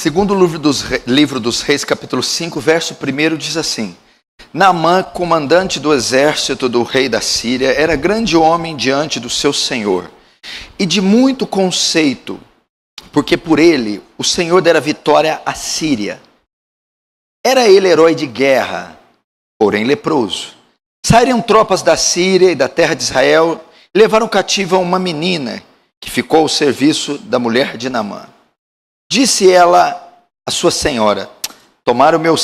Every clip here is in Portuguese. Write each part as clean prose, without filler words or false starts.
Segundo livro dos Reis, capítulo 5, verso 1, diz assim: Naamã, comandante do exército do rei da Síria, era grande homem diante do seu senhor, e de muito conceito, porque por ele o Senhor dera vitória à Síria. Era ele herói de guerra, porém leproso. Saíram tropas da Síria e da terra de Israel e levaram cativa uma menina que ficou ao serviço da mulher de Naamã. Disse ela à sua senhora: tomara o meu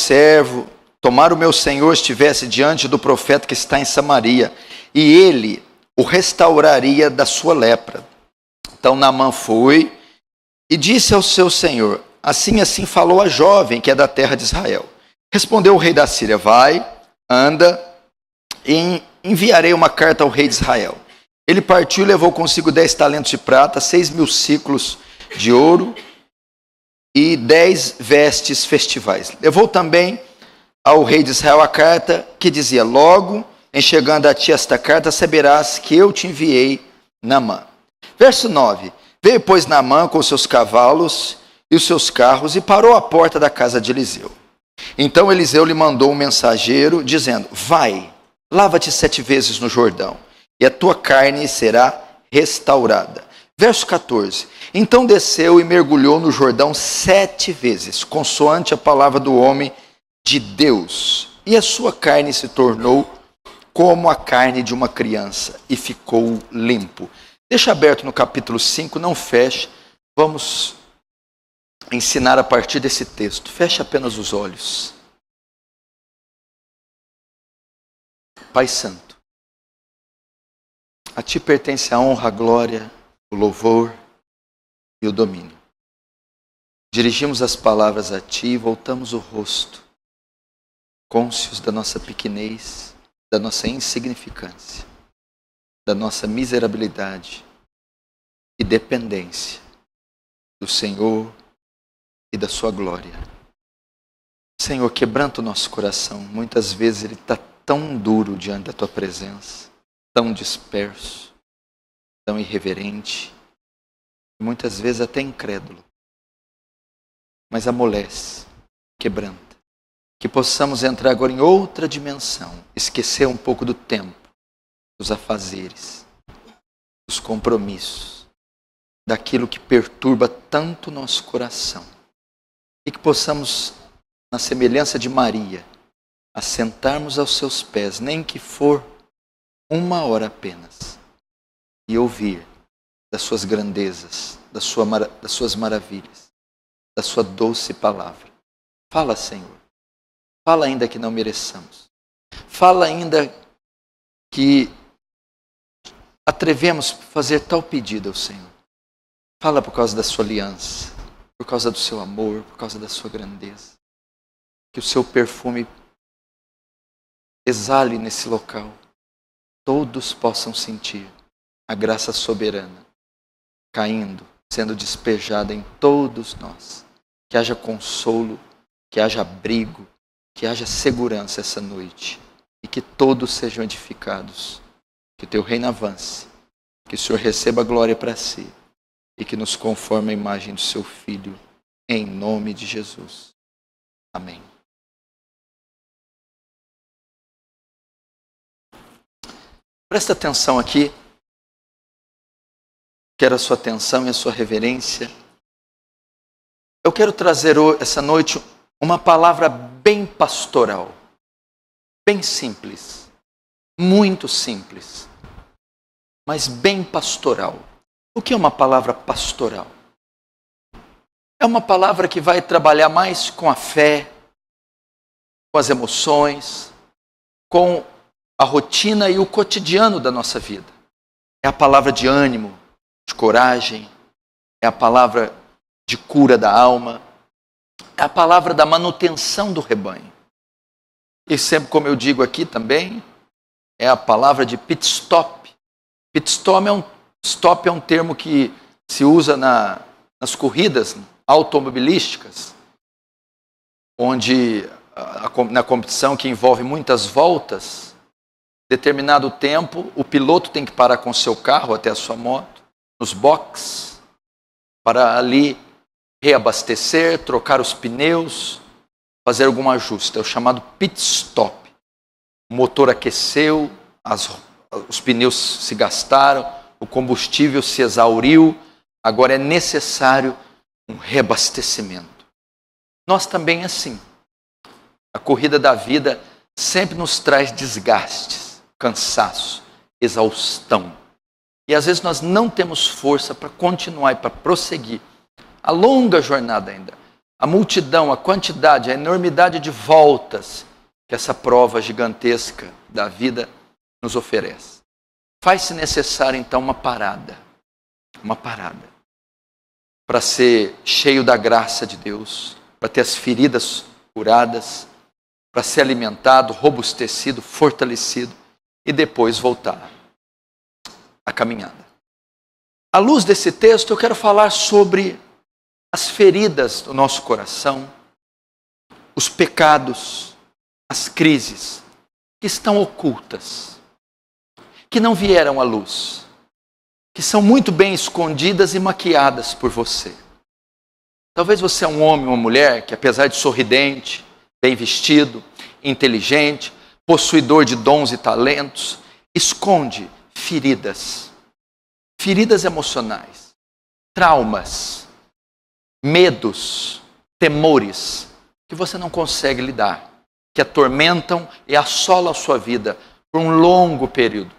senhor estivesse diante do profeta que está em Samaria, e ele o restauraria da sua lepra. Então Naamã foi e disse ao seu senhor: assim falou a jovem que é da terra de Israel. Respondeu o rei da Síria: vai, anda, e enviarei uma carta ao rei de Israel. Ele partiu e levou consigo 10 talentos de prata, 6.000 siclos de ouro e 10 vestes festivais. Levou também ao rei de Israel a carta que dizia: logo em chegando a ti esta carta, saberás que eu te enviei, Naamã. Verso 9. Veio, pois, Naamã com os seus cavalos e os seus carros e parou à porta da casa de Eliseu. Então Eliseu lhe mandou um mensageiro, dizendo: vai, lava-te 7 vezes no Jordão, e a tua carne será restaurada. Verso 14. Então desceu e mergulhou no Jordão 7 vezes, consoante a palavra do homem de Deus, e a sua carne se tornou como a carne de uma criança, e ficou limpo. Deixa aberto no capítulo 5, não feche. Vamos ensinar a partir desse texto. Feche apenas os olhos. Pai Santo, a ti pertence a honra, a glória, o louvor e o domínio. Dirigimos as palavras a ti e voltamos o rosto, cônscios da nossa pequenez, da nossa insignificância, da nossa miserabilidade e dependência do Senhor e da sua glória. Senhor, quebranta o nosso coração. Muitas vezes ele está tão duro diante da tua presença, tão disperso, tão irreverente, e muitas vezes até incrédulo. Mas amolece, quebranta. Que possamos entrar agora em outra dimensão, esquecer um pouco do tempo, dos afazeres, dos compromissos, daquilo que perturba tanto o nosso coração. E que possamos, na semelhança de Maria, assentarmos aos seus pés, nem que for 1 hora apenas, e ouvir das suas grandezas, das suas maravilhas, da sua doce palavra. Fala, Senhor. Fala ainda que não mereçamos. Fala ainda que atrevemos a fazer tal pedido ao Senhor. Fala por causa da sua aliança, por causa do seu amor, por causa da sua grandeza. Que o seu perfume exale nesse local. Todos possam sentir a graça soberana caindo, sendo despejada em todos nós. Que haja consolo, que haja abrigo, que haja segurança essa noite. E que todos sejam edificados. Que o teu reino avance. Que o Senhor receba a glória para si. E que nos conforme a imagem do seu Filho. Em nome de Jesus. Amém. Presta atenção aqui. Quero a sua atenção e a sua reverência. Eu quero trazer essa noite uma palavra bem pastoral. Bem simples. Muito simples. Mas bem pastoral. O que é uma palavra pastoral? É uma palavra que vai trabalhar mais com a fé, com as emoções, com a rotina e o cotidiano da nossa vida. É a palavra de ânimo, de coragem, é a palavra de cura da alma, é a palavra da manutenção do rebanho. E sempre, como eu digo aqui também, é a palavra de pit stop. Pit stop é um termo que se usa nas corridas automobilísticas, onde na competição que envolve muitas voltas, determinado tempo, o piloto tem que parar com o seu carro até a sua moto, nos boxes, para ali reabastecer, trocar os pneus, fazer algum ajuste. É o chamado pit stop. O motor aqueceu, os pneus se gastaram, o combustível se exauriu, agora é necessário um reabastecimento. Nós também assim. A corrida da vida sempre nos traz desgastes, cansaço, exaustão. E às vezes nós não temos força para continuar e para prosseguir a longa jornada ainda. A multidão, a quantidade, a enormidade de voltas que essa prova gigantesca da vida nos oferece. Faz-se necessário então uma parada para ser cheio da graça de Deus, para ter as feridas curadas, para ser alimentado, robustecido, fortalecido e depois voltar à caminhada. À luz desse texto, eu quero falar sobre as feridas do nosso coração, os pecados, as crises que estão ocultas, que não vieram à luz, que são muito bem escondidas e maquiadas por você. Talvez você é um homem ou uma mulher que, apesar de sorridente, bem vestido, inteligente, possuidor de dons e talentos, esconde feridas emocionais, traumas, medos, temores que você não consegue lidar, que atormentam e assolam a sua vida por um longo período,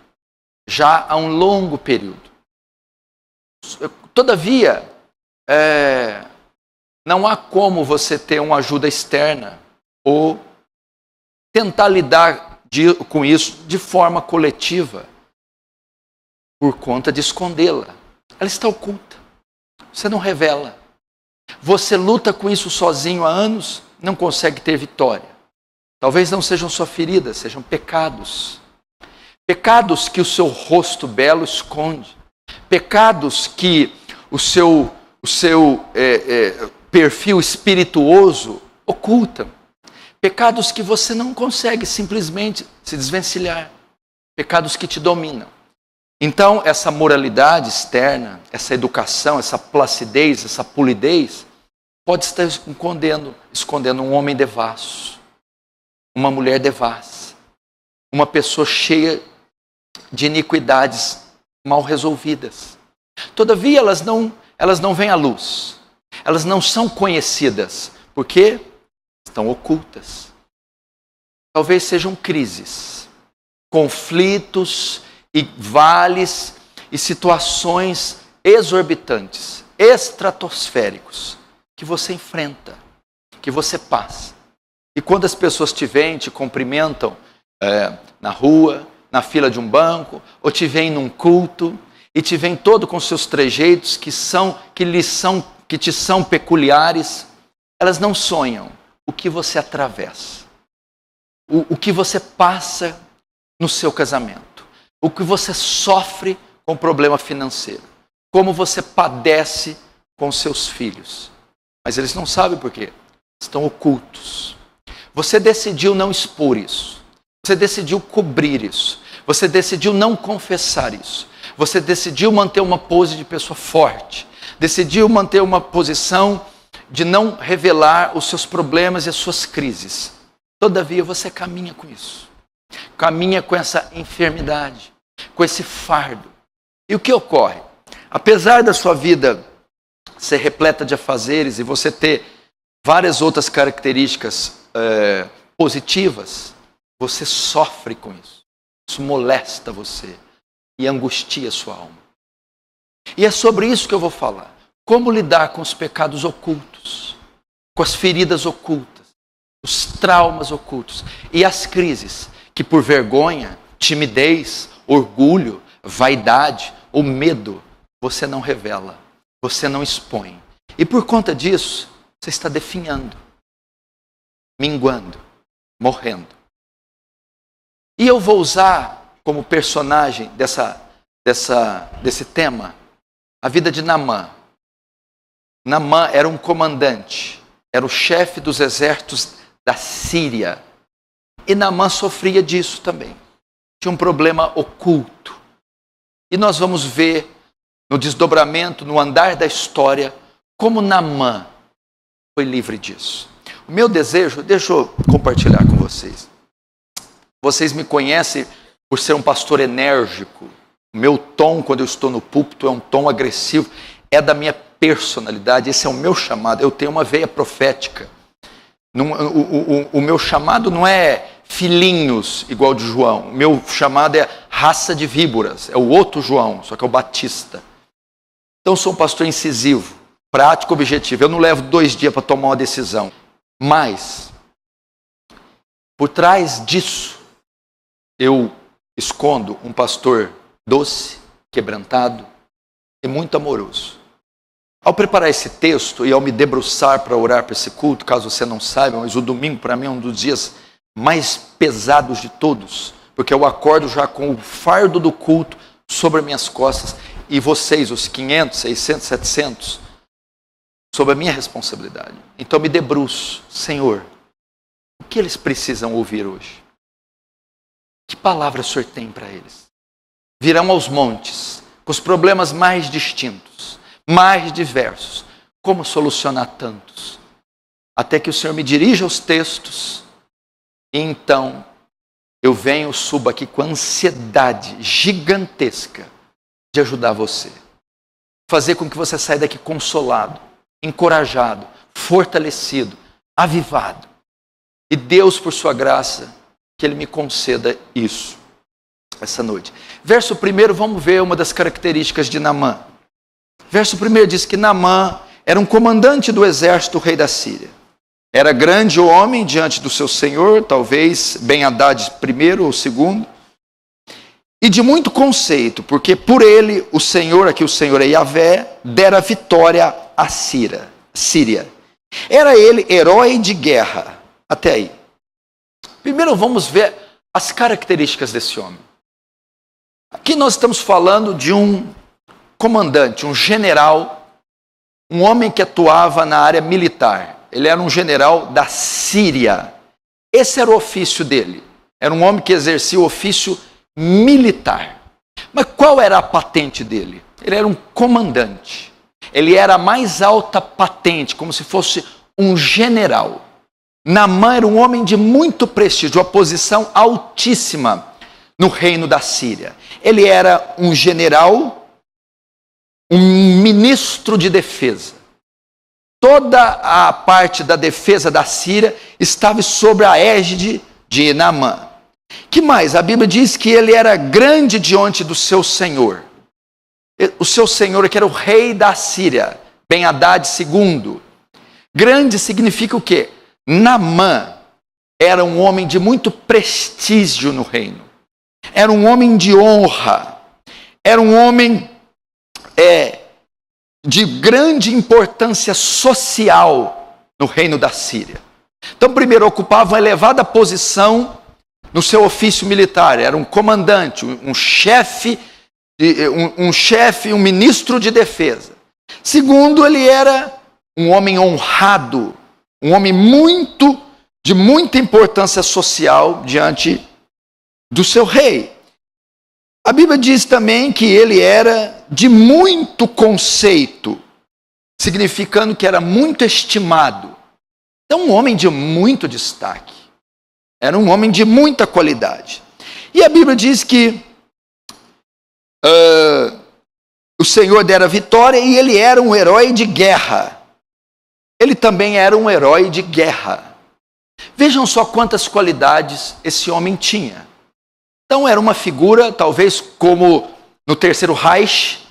já há um longo período. Todavia, não há como você ter uma ajuda externa ou tentar lidar com isso de forma coletiva por conta de escondê-la. Ela está oculta. Você não revela. Você luta com isso sozinho há anos, não consegue ter vitória. Talvez não sejam só feridas, sejam pecados. Pecados que o seu rosto belo esconde. Pecados que o seu perfil espirituoso oculta. Pecados que você não consegue simplesmente se desvencilhar. Pecados que te dominam. Então, essa moralidade externa, essa educação, essa placidez, essa polidez, pode estar escondendo um homem devasso, uma mulher devassa, uma pessoa cheia de iniquidades mal resolvidas. Todavia, elas não vêm à luz. Elas não são conhecidas, porque estão ocultas. Talvez sejam crises, conflitos e vales e situações exorbitantes, estratosféricos, que você enfrenta, que você passa. E quando as pessoas te veem, te cumprimentam na rua, na fila de um banco, ou te veem num culto, e te veem todo com seus trejeitos que te são peculiares, elas não sonham o que você atravessa, o que você passa no seu casamento, o que você sofre com problema financeiro, como você padece com seus filhos. Mas eles não sabem por quê. Estão ocultos. Você decidiu não expor isso. Você decidiu cobrir isso. Você decidiu não confessar isso. Você decidiu manter uma pose de pessoa forte. Decidiu manter uma posição de não revelar os seus problemas e as suas crises. Todavia, você caminha com isso. Caminha com essa enfermidade, com esse fardo. E o que ocorre? Apesar da sua vida ser repleta de afazeres e você ter várias outras características positivas, você sofre com isso. Isso molesta você e angustia a sua alma. E é sobre isso que eu vou falar. Como lidar com os pecados ocultos, com as feridas ocultas, os traumas ocultos e as crises que por vergonha, timidez, orgulho, vaidade ou medo você não revela, você não expõe. E por conta disso, você está definhando, minguando, morrendo. E eu vou usar como personagem desse tema a vida de Naamã. Naamã era um comandante, era o chefe dos exércitos da Síria. E Naamã sofria disso também. Tinha um problema oculto. E nós vamos ver no desdobramento, no andar da história, como Naamã foi livre disso. O meu desejo, deixa eu compartilhar com vocês. Vocês me conhecem por ser um pastor enérgico. O meu tom, quando eu estou no púlpito, é um tom agressivo. É da minha personalidade, esse é o meu chamado. Eu tenho uma veia profética. O meu chamado não é filhinhos, igual de João. O meu chamado é raça de víboras. É o outro João, só que é o Batista. Então eu sou um pastor incisivo, prático, objetivo. Eu não levo 2 dias para tomar uma decisão. Mas, por trás disso, eu escondo um pastor doce, quebrantado e muito amoroso. Ao preparar esse texto e ao me debruçar para orar para esse culto, caso você não saiba, mas o domingo para mim é um dos dias mais pesados de todos, porque eu acordo já com o fardo do culto sobre as minhas costas e vocês, os 500, 600, 700, sob a minha responsabilidade. Então me debruço, Senhor, o que eles precisam ouvir hoje? Que palavra o Senhor tem para eles? Virão aos montes, com os problemas mais distintos, mais diversos. Como solucionar tantos? Até que o Senhor me dirija aos textos, e então eu venho, subo aqui com ansiedade gigantesca de ajudar você. Fazer com que você saia daqui consolado, encorajado, fortalecido, avivado. E Deus, por sua graça, que Ele me conceda isso essa noite. Verso 1, vamos ver uma das características de Naamã. Verso 1 diz que Naamã era um comandante do exército do rei da Síria. Era grande homem diante do seu senhor, talvez Ben-Hadad primeiro ou segundo, e de muito conceito, porque por ele o Senhor, aqui o Senhor é Yahvé, dera vitória à Síria. Era ele herói de guerra. Até aí. Primeiro vamos ver as características desse homem. Aqui nós estamos falando de um comandante, um general, um homem que atuava na área militar. Ele era um general da Síria. Esse era o ofício dele. Era um homem que exercia o ofício militar. Mas qual era a patente dele? Ele era um comandante. Ele era a mais alta patente, como se fosse um general. Naamã era um homem de muito prestígio, uma posição altíssima no reino da Síria. Ele era um general, um ministro de defesa. Toda a parte da defesa da Síria estava sob a égide de Naamã. Que mais? A Bíblia diz que ele era grande diante do seu senhor. O seu senhor, que era o rei da Síria, Ben-Hadad II. Grande significa o quê? Naamã era um homem de muito prestígio no reino. Era um homem de honra. Era um homem de grande importância social no reino da Síria. Então, primeiro, ocupava uma elevada posição no seu ofício militar. Era um comandante, um chefe, um ministro de defesa. Segundo, ele era um homem honrado, um homem de muita importância social diante do seu rei. A Bíblia diz também que ele era de muito conceito, significando que era muito estimado. Então, um homem de muito destaque. Era um homem de muita qualidade. E a Bíblia diz que o Senhor dera vitória e ele era um herói de guerra. Ele também era um herói de guerra. Vejam só quantas qualidades esse homem tinha. Então era uma figura, talvez como no Terceiro Reich,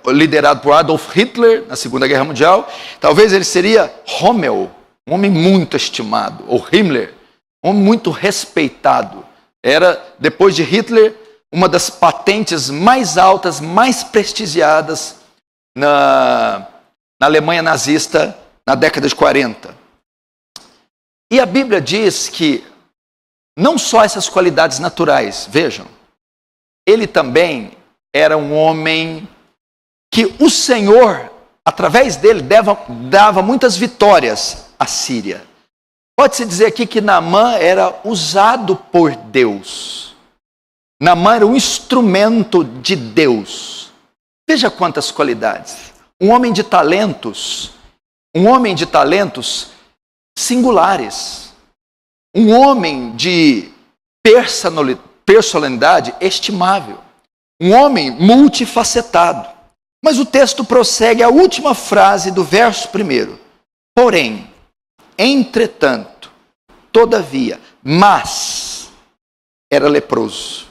liderado por Adolf Hitler na Segunda Guerra Mundial. Talvez ele seria Rommel, um homem muito estimado, ou Himmler, um homem muito respeitado. Era, depois de Hitler, uma das patentes mais altas, mais prestigiadas na Alemanha nazista na década de 40. E a Bíblia diz que não só essas qualidades naturais, vejam, ele também era um homem que o Senhor, através dele, dava muitas vitórias à Síria. Pode-se dizer aqui que Naamã era usado por Deus. Naamã era um instrumento de Deus. Veja quantas qualidades. Um homem de talentos, um homem de talentos singulares, um homem de personalidade estimável, um homem multifacetado. Mas o texto prossegue a última frase do verso 1. Porém, entretanto, todavia, mas era leproso.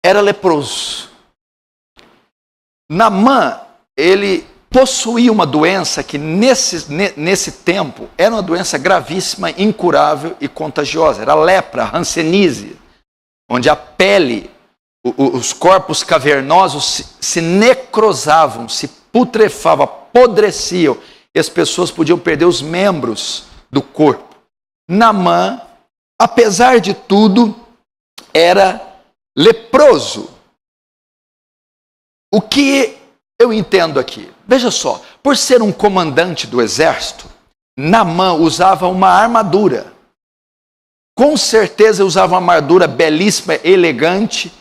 Era leproso. Naamã, ele possuía uma doença que nesse tempo era uma doença gravíssima, incurável e contagiosa. Era a lepra, a hanseníase, onde a pele, os corpos cavernosos se necrosavam, se putrefavam, apodreciam, e as pessoas podiam perder os membros do corpo. Naamã, apesar de tudo, era leproso. O que eu entendo aqui? Veja só, por ser um comandante do exército, Naamã usava uma armadura. Com certeza usava uma armadura belíssima, elegante,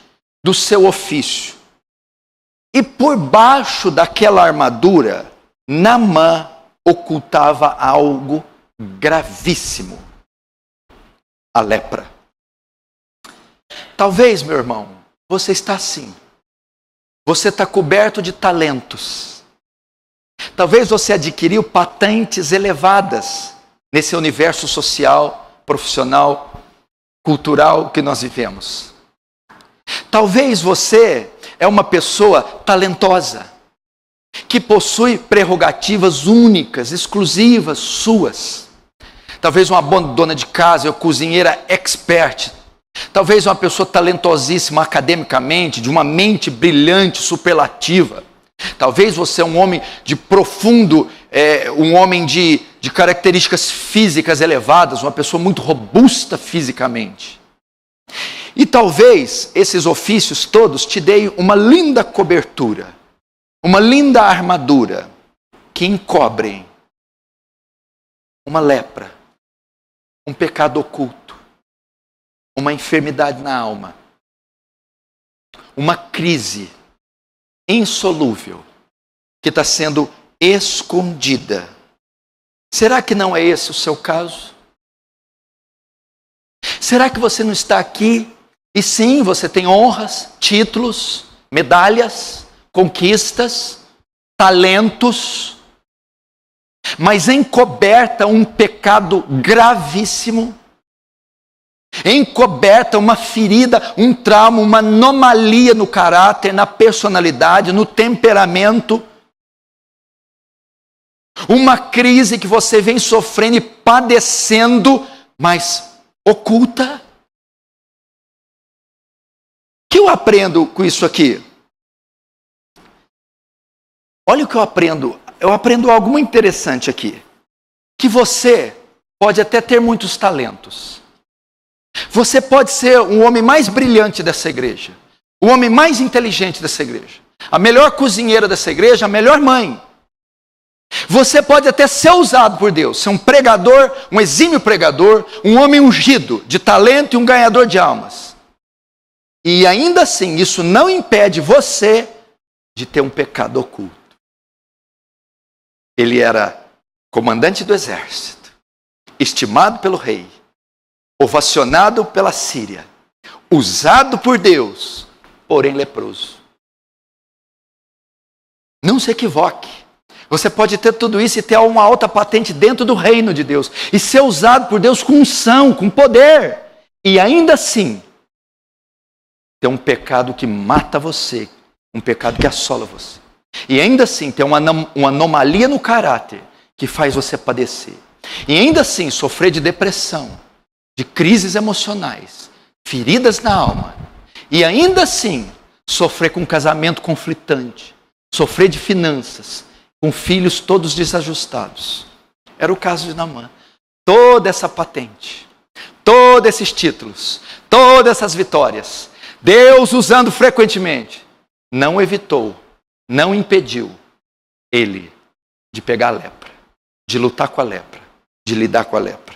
do seu ofício. E por baixo daquela armadura, Naamã ocultava algo gravíssimo: a lepra. Talvez, meu irmão, você está assim. Você está coberto de talentos. Talvez você adquiriu patentes elevadas nesse universo social, profissional, cultural que nós vivemos. Talvez você é uma pessoa talentosa, que possui prerrogativas únicas, exclusivas, suas. Talvez uma boa dona de casa, ou cozinheira expert. Talvez uma pessoa talentosíssima academicamente, de uma mente brilhante, superlativa. Talvez você é um homem de profundo, um homem de características físicas elevadas, uma pessoa muito robusta fisicamente. E talvez esses ofícios todos te deem uma linda cobertura, uma linda armadura, que encobrem uma lepra, um pecado oculto, uma enfermidade na alma, uma crise insolúvel que está sendo escondida. Será que não é esse o seu caso? Será que você não está aqui e sim, você tem honras, títulos, medalhas, conquistas, talentos, mas encoberta um pecado gravíssimo? Encoberta uma ferida, um trauma, uma anomalia no caráter, na personalidade, no temperamento. Uma crise que você vem sofrendo e padecendo, mas oculta. O que eu aprendo com isso aqui? Olha o que eu aprendo. Eu aprendo algo muito interessante aqui. Que você pode até ter muitos talentos. Você pode ser o homem mais brilhante dessa igreja, o homem mais inteligente dessa igreja, a melhor cozinheira dessa igreja, a melhor mãe. Você pode até ser usado por Deus, ser um pregador, um exímio pregador, um homem ungido de talento e um ganhador de almas. E ainda assim, isso não impede você de ter um pecado oculto. Ele era comandante do exército, estimado pelo rei, ovacionado pela Síria, usado por Deus, porém leproso. Não se equivoque. Você pode ter tudo isso e ter uma alta patente dentro do reino de Deus e ser usado por Deus com unção, com poder, e ainda assim ter um pecado que mata você, um pecado que assola você. E ainda assim ter uma anomalia no caráter que faz você padecer. E ainda assim sofrer de depressão, de crises emocionais, feridas na alma, e ainda assim sofrer com um casamento conflitante, sofrer de finanças, com filhos todos desajustados. Era o caso de Naamã. Toda essa patente, todos esses títulos, todas essas vitórias, Deus usando frequentemente, não evitou, não impediu ele de pegar a lepra, de lutar com a lepra, de lidar com a lepra.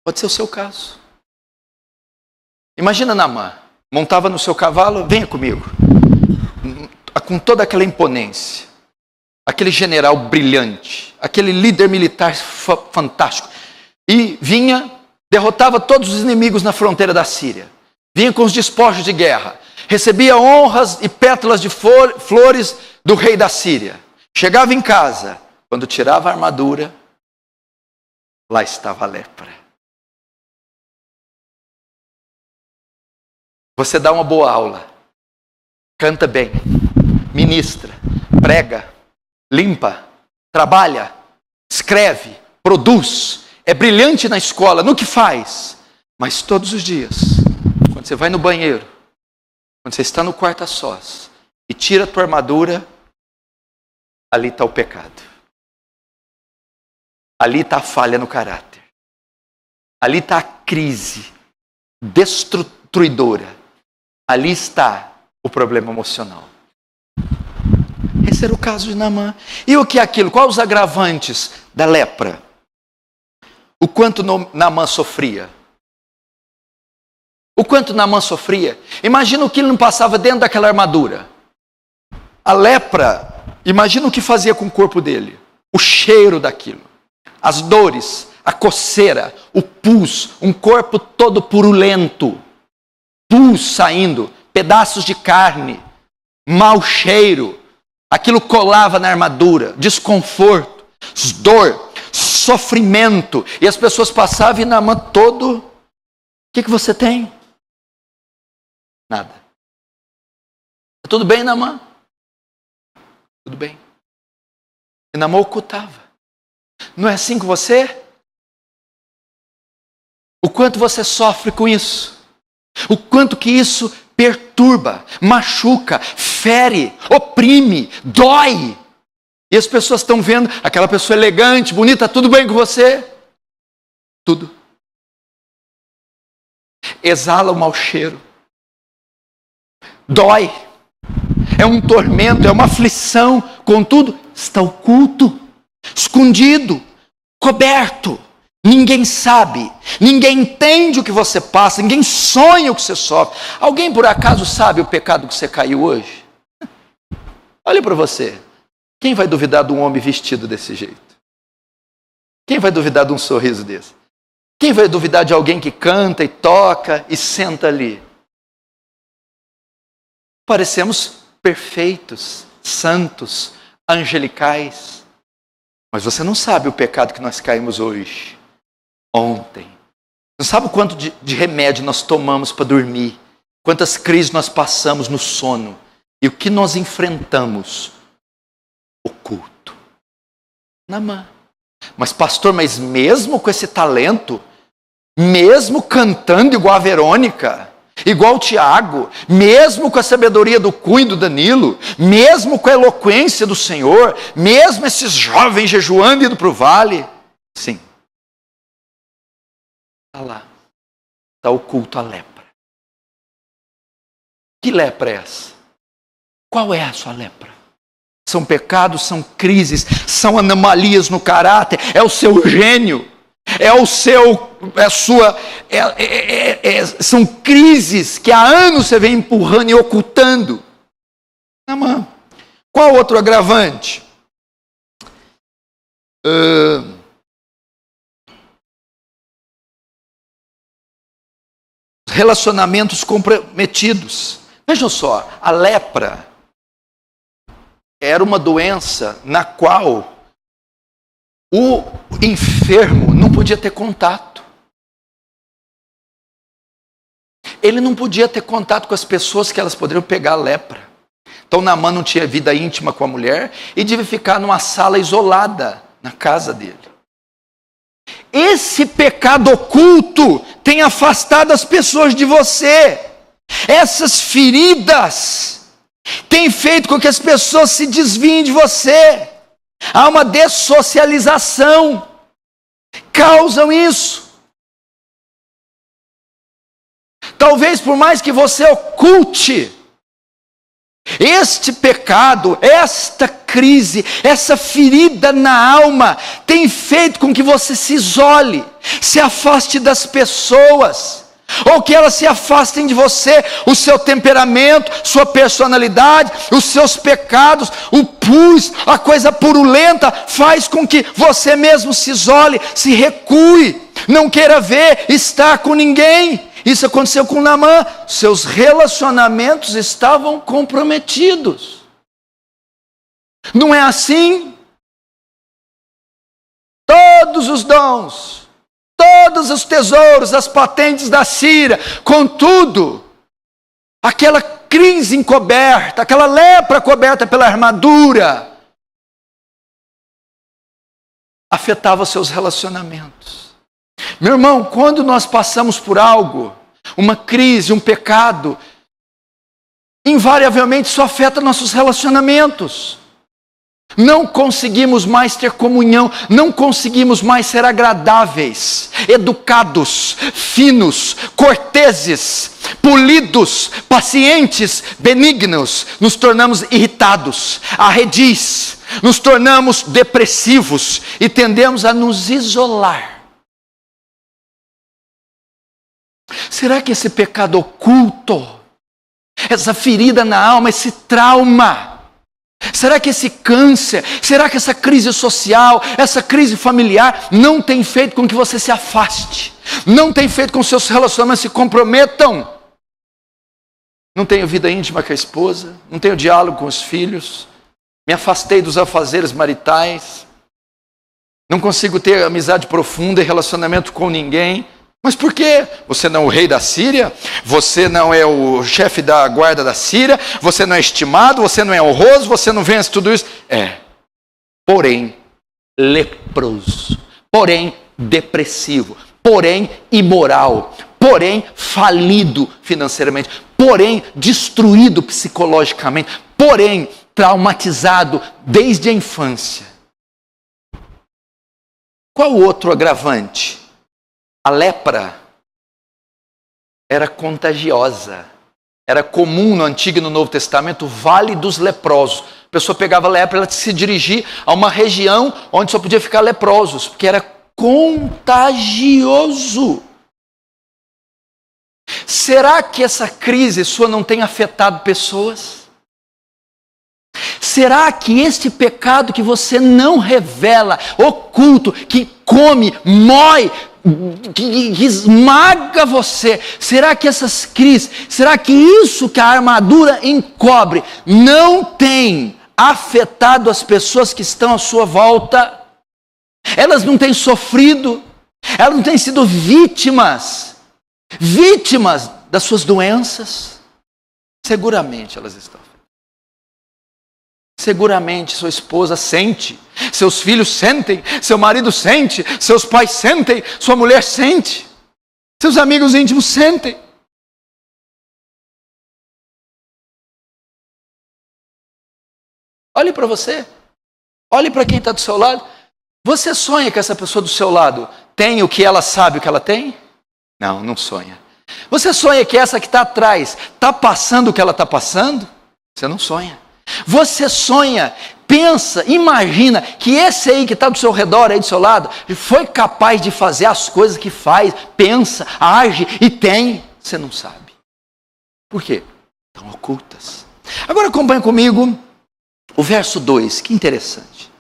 Pode ser o seu caso. Imagina Naamã, montava no seu cavalo, venha comigo. com toda aquela imponência, aquele general brilhante, aquele líder militar fantástico, e vinha, derrotava todos os inimigos na fronteira da Síria, vinha com os despojos de guerra, recebia honras e pétalas de flores do rei da Síria, chegava em casa, quando tirava a armadura, lá estava a lepra. Você dá uma boa aula, canta bem, ministra, prega, limpa, trabalha, escreve, produz, é brilhante na escola, no que faz, mas todos os dias, quando você vai no banheiro, quando você está no quarto a sós e tira a tua armadura, ali está o pecado. Ali está a falha no caráter. Ali está a crise destruidora. Ali está o problema emocional. Esse era o caso de Naamã. E o que é aquilo? Quais os agravantes da lepra? O quanto Naamã sofria. O quanto Naamã sofria. Imagina o que ele não passava dentro daquela armadura. A lepra, imagina o que fazia com o corpo dele. O cheiro daquilo. As dores, a coceira, o pus, um corpo todo purulento. Pus saindo, pedaços de carne, mau cheiro. Aquilo colava na armadura, desconforto, dor, sofrimento. E as pessoas passavam e Naamã todo... O que você tem? Nada. Tudo bem, Naamã? Tudo bem. E Naamã ocultava. Não é assim com você? O quanto você sofre com isso? O quanto que isso perturba, machuca, fere, oprime, dói. E as pessoas estão vendo aquela pessoa elegante, bonita, tudo bem com você? Tudo. Exala o mau cheiro. Dói. É um tormento, é uma aflição. Contudo, está oculto, escondido, coberto. Ninguém sabe, ninguém entende o que você passa, ninguém sonha o que você sofre. Alguém por acaso sabe o pecado que você caiu hoje? Olha para você. Quem vai duvidar de um homem vestido desse jeito? Quem vai duvidar de um sorriso desse? Quem vai duvidar de alguém que canta e toca e senta ali? Parecemos perfeitos, santos, angelicais. Mas você não sabe o pecado que nós caímos hoje. Ontem. Não sabe o quanto de remédio nós tomamos para dormir? Quantas crises nós passamos no sono? E o que nós enfrentamos? Oculto. Naamã. Mas pastor, mas mesmo com esse talento, mesmo cantando igual a Verônica, igual o Tiago, mesmo com a sabedoria do Cunha e do Danilo, mesmo com a eloquência do Senhor, mesmo esses jovens jejuando e indo para o vale, sim. Está lá, está oculto a lepra. Que lepra é essa? Qual é a sua lepra? São pecados, são crises, são anomalias no caráter, é o seu gênio, são crises que há anos você vem empurrando e ocultando. Naamã. Qual outro agravante? Relacionamentos comprometidos. Vejam só, a lepra era uma doença na qual o enfermo não podia ter contato. Ele não podia ter contato com as pessoas que elas poderiam pegar a lepra. Então Naamã não tinha vida íntima com a mulher e devia ficar numa sala isolada na casa dele. Esse pecado oculto tem afastado as pessoas de você. Essas feridas têm feito com que as pessoas se desviem de você. Há uma dessocialização. Causam isso. Talvez por mais que você oculte, este pecado, esta crise, essa ferida na alma tem feito com que você se isole, se afaste das pessoas. ou que elas se afastem de você. O seu temperamento, sua personalidade, os seus pecados, o pus, a coisa purulenta, faz com que você mesmo se isole, se recue, não queira ver, estar com ninguém. Isso aconteceu com Naamã. Seus relacionamentos estavam comprometidos. Não é assim? Todos os dons, todos os tesouros, as patentes da Síria, contudo, aquela crise encoberta, aquela lepra coberta pela armadura, afetava seus relacionamentos. Meu irmão, quando nós passamos por algo, uma crise, um pecado, invariavelmente isso afeta nossos relacionamentos. Não conseguimos mais ter comunhão, não conseguimos mais ser agradáveis, educados, finos, corteses, polidos, pacientes, benignos. Nos tornamos irritados, arredis, nos tornamos depressivos e tendemos a nos isolar. Será que esse pecado oculto, essa ferida na alma, esse trauma, será que esse câncer, será que essa crise social, essa crise familiar não tem feito com que você se afaste? Não tem feito com que seus relacionamentos se comprometam? Não tenho vida íntima com a esposa, não tenho diálogo com os filhos, me afastei dos afazeres maritais, não consigo ter amizade profunda e relacionamento com ninguém. Mas por quê? Você não é o rei da Síria? Você não é o chefe da guarda da Síria? Você não é estimado? Você não é honroso? Você não vence tudo isso? É. Porém, leproso. Porém, depressivo. Porém, imoral. Porém, falido financeiramente. Porém, destruído psicologicamente. Porém, traumatizado desde a infância. Qual o outro agravante? A lepra era contagiosa. Era comum no Antigo e no Novo Testamento o vale dos leprosos. A pessoa pegava lepra, ela se dirigia a uma região onde só podia ficar leprosos, porque era contagioso. Será que essa crise sua não tem afetado pessoas? Será que este pecado que você não revela, oculto, que come, mói, que esmaga você, será que essas crises, será que isso que a armadura encobre não tem afetado as pessoas que estão à sua volta? Elas não têm sofrido, elas não têm sido vítimas das suas doenças? Seguramente elas estão. Seguramente sua esposa sente, seus filhos sentem, seu marido sente, seus pais sentem, sua mulher sente, seus amigos íntimos sentem. Olhe para você, olhe para quem está do seu lado. Você sonha que essa pessoa do seu lado tem o que ela sabe o que ela tem? Não, não sonha. Você sonha que essa que está atrás está passando o que ela está passando? Você não sonha. Você sonha, pensa, imagina que esse aí que está do seu redor, aí do seu lado, foi capaz de fazer as coisas que faz, pensa, age e tem. Você não sabe. Por quê? Estão ocultas. Agora acompanhe comigo o verso 2, que interessante.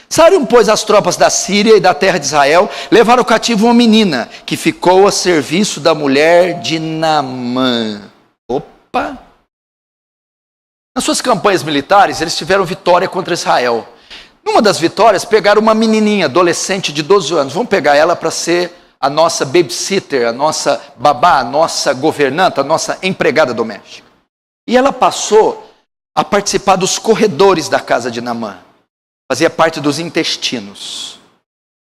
Saíram, pois, as tropas da Síria e da terra de Israel, levaram cativo uma menina, que ficou a serviço da mulher de Naamã. Opa! Nas suas campanhas militares, eles tiveram vitória contra Israel. Numa das vitórias, pegaram uma menininha, adolescente de 12 anos. Vamos pegar ela para ser a nossa babysitter, a nossa babá, a nossa governanta, a nossa empregada doméstica. E ela passou a participar dos corredores da casa de Naamã. Fazia parte dos intestinos,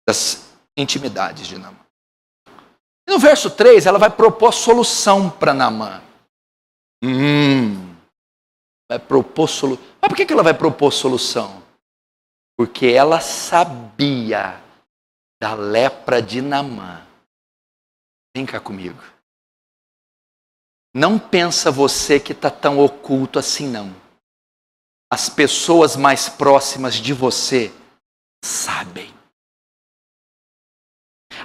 das intimidades de Naamã. E no verso 3, ela vai propor solução para Naamã. Vai propor solução. Mas por que ela vai propor solução? Porque ela sabia da lepra de Naamã. Vem cá comigo. Não pensa você que está tão oculto assim, não. As pessoas mais próximas de você sabem.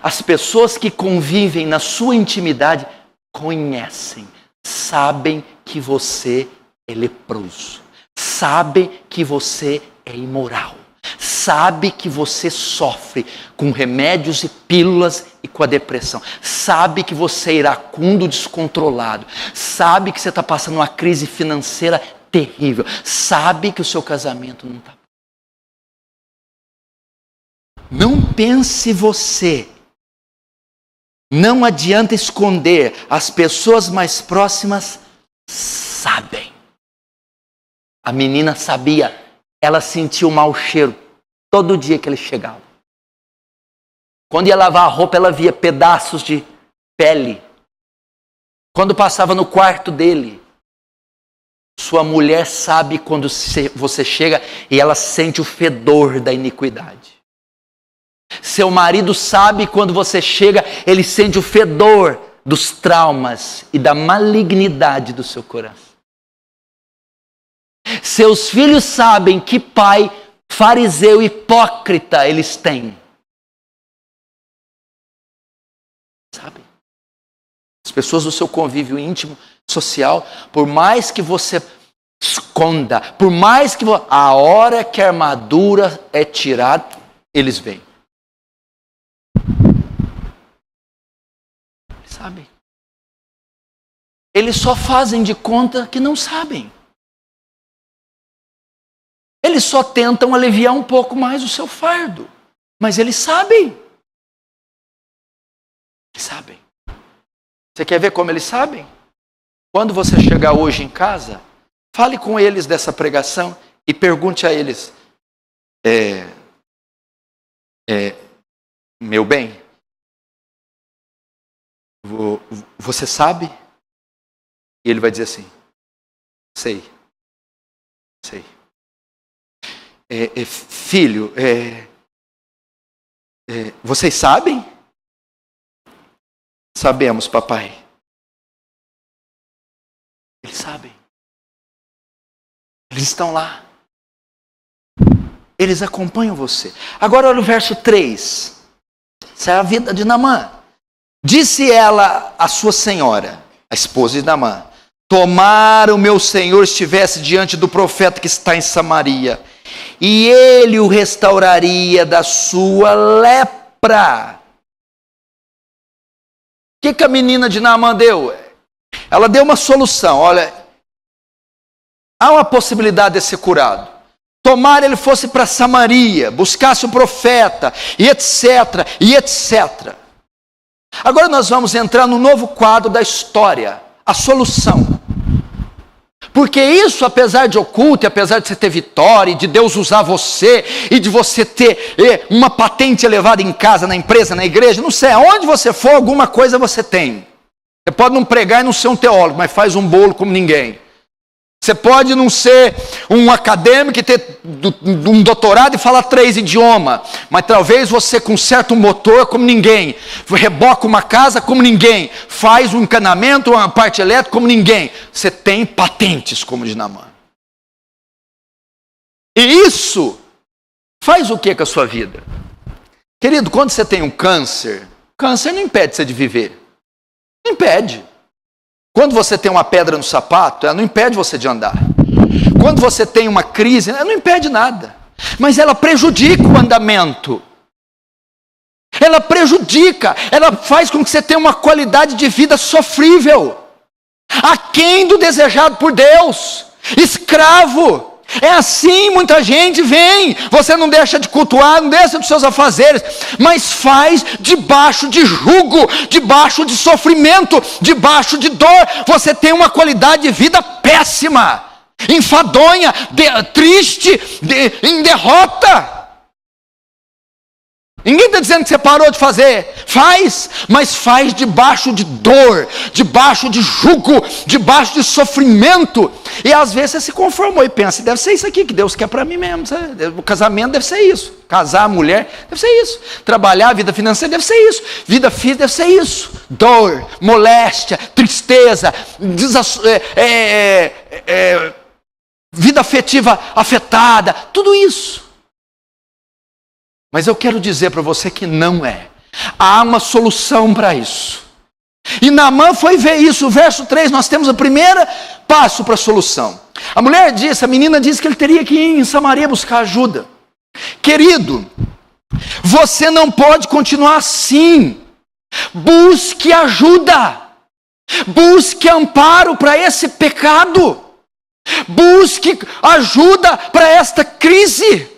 As pessoas que convivem na sua intimidade conhecem, sabem que você é leproso, sabem que você é imoral, sabe que você sofre com remédios e pílulas e com a depressão, sabe que você é iracundo, descontrolado, sabe que você está passando uma crise financeira terrível, sabe que o seu casamento não está. Não pense você. Não adianta esconder. As pessoas mais próximas sabem. A menina sabia. Ela sentia o mau cheiro todo dia que ele chegava. Quando ia lavar a roupa, ela via pedaços de pele. Quando passava no quarto dele, sua mulher sabe quando você chega e ela sente o fedor da iniquidade. Seu marido sabe quando você chega, ele sente o fedor dos traumas e da malignidade do seu coração. Seus filhos sabem que pai fariseu hipócrita eles têm. Sabe? As pessoas do seu convívio íntimo, social, por mais que você esconda, por mais que a hora que a armadura é tirada, eles vêm. Sabem? Eles só fazem de conta que não sabem. Eles só tentam aliviar um pouco mais o seu fardo. Mas eles sabem. Eles sabem. Você quer ver como eles sabem? Quando você chegar hoje em casa, fale com eles dessa pregação e pergunte a eles: meu bem, você sabe? E ele vai dizer assim: sei. Filho, vocês sabem? Sabemos, papai. Eles sabem. Eles estão lá. Eles acompanham você. Agora olha o verso 3. Essa é a vida de Naamã. Disse ela à sua senhora, a esposa de Naamã: tomara o meu senhor estivesse diante do profeta que está em Samaria, e ele o restauraria da sua lepra. O que a menina de Naamã deu? Ela deu uma solução. Olha, há uma possibilidade de ser curado. Tomara ele fosse para Samaria, buscasse o profeta, e etc, e etc. Agora nós vamos entrar no novo quadro da história, a solução. Porque isso, apesar de oculto, e apesar de você ter vitória, e de Deus usar você, e de você ter uma patente elevada em casa, na empresa, na igreja, não sei, aonde você for, alguma coisa você tem. Você pode não pregar e não ser um teólogo, mas faz um bolo como ninguém. Você pode não ser um acadêmico e ter um doutorado e falar 3 idiomas, mas talvez você conserta um motor como ninguém, reboca uma casa como ninguém, faz um encanamento, uma parte elétrica como ninguém. Você tem patentes como de Naamã. E isso faz o que com a sua vida? Querido, quando você tem um câncer, câncer não impede você de viver. Não impede. Quando você tem uma pedra no sapato, ela não impede você de andar. Quando você tem uma crise, ela não impede nada. Mas ela prejudica o andamento. Ela prejudica, ela faz com que você tenha uma qualidade de vida sofrível. Aquém do desejado por Deus. Escravo. É assim, muita gente vem, você não deixa de cultuar, não deixa dos seus afazeres, mas faz debaixo de jugo, debaixo de sofrimento, debaixo de dor. Você tem uma qualidade de vida péssima, enfadonha, triste, em derrota. Ninguém está dizendo que você parou de fazer. Faz, mas faz debaixo de dor, debaixo de jugo, debaixo de sofrimento. E às vezes você se conformou e pensa: deve ser isso aqui que Deus quer para mim mesmo. Sabe? O casamento deve ser isso. Casar, mulher, deve ser isso. Trabalhar, vida financeira, deve ser isso. Vida física, deve ser isso. Dor, moléstia, tristeza, vida afetiva afetada, tudo isso. Mas eu quero dizer para você que não é. Há uma solução para isso. E Naamã foi ver isso. O verso 3, nós temos o primeiro passo para a solução. A menina disse que ele teria que ir em Samaria buscar ajuda. Querido, você não pode continuar assim. Busque ajuda. Busque amparo para esse pecado. Busque ajuda para esta crise.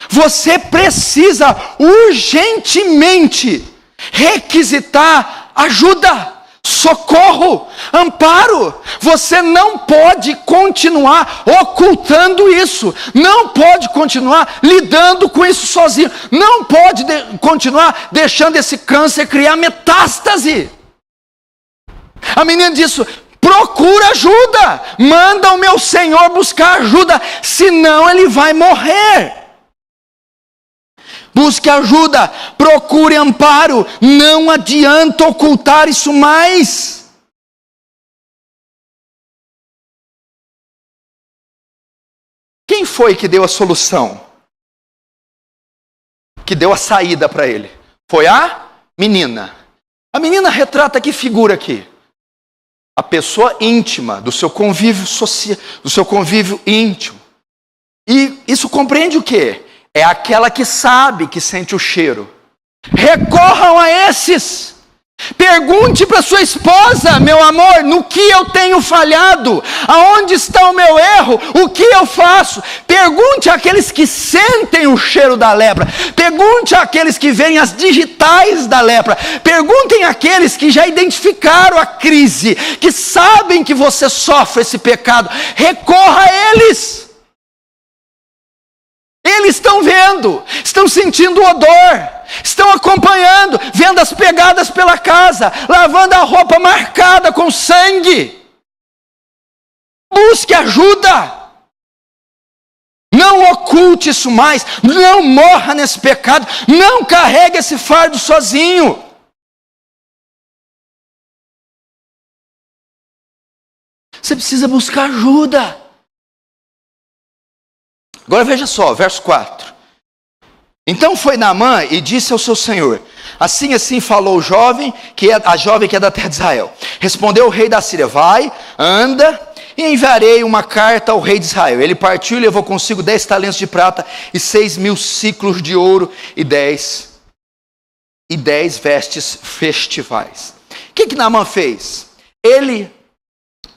Você precisa urgentemente requisitar ajuda, socorro, amparo. Você não pode continuar ocultando isso. Não pode continuar lidando com isso sozinho. Não pode continuar deixando esse câncer criar metástase. A menina disse: procura ajuda, manda o meu Senhor buscar ajuda, senão ele vai morrer. Busque ajuda, procure amparo, não adianta ocultar isso mais. Quem foi que deu a solução? Que deu a saída para ele? Foi a menina. A menina retrata que figura aqui? A pessoa íntima, do seu convívio social, do seu convívio íntimo. E isso compreende o quê? É aquela que sabe, que sente o cheiro. Recorram a esses. Pergunte para sua esposa: meu amor, no que eu tenho falhado? Aonde está o meu erro? O que eu faço? Pergunte àqueles que sentem o cheiro da lepra. Pergunte àqueles que veem as digitais da lepra. Perguntem àqueles que já identificaram a crise, que sabem que você sofre esse pecado. Recorra a eles. Eles estão vendo, estão sentindo o odor, estão acompanhando, vendo as pegadas pela casa, lavando a roupa marcada com sangue. Busque ajuda. Não oculte isso mais, não morra nesse pecado, não carregue esse fardo sozinho. Você precisa buscar ajuda. Agora veja só, verso 4. Então foi Naamã e disse ao seu senhor: assim falou a jovem que é da terra de Israel. Respondeu o rei da Síria: vai, anda, e enviarei uma carta ao rei de Israel. Ele partiu e levou consigo 10 talentos de prata e 6.000 ciclos de ouro e 10 vestes festivais. O que Naamã fez? Ele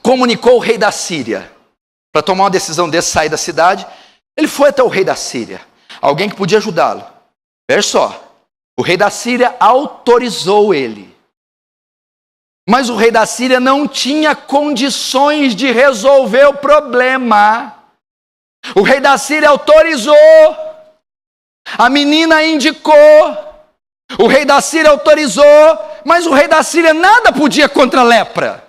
comunicou ao rei da Síria para tomar uma decisão desse, sair da cidade. Ele foi até o rei da Síria, alguém que podia ajudá-lo. Veja só, o rei da Síria autorizou ele. Mas o rei da Síria não tinha condições de resolver o problema. O rei da Síria autorizou, a menina indicou, o rei da Síria autorizou, mas o rei da Síria nada podia contra a lepra.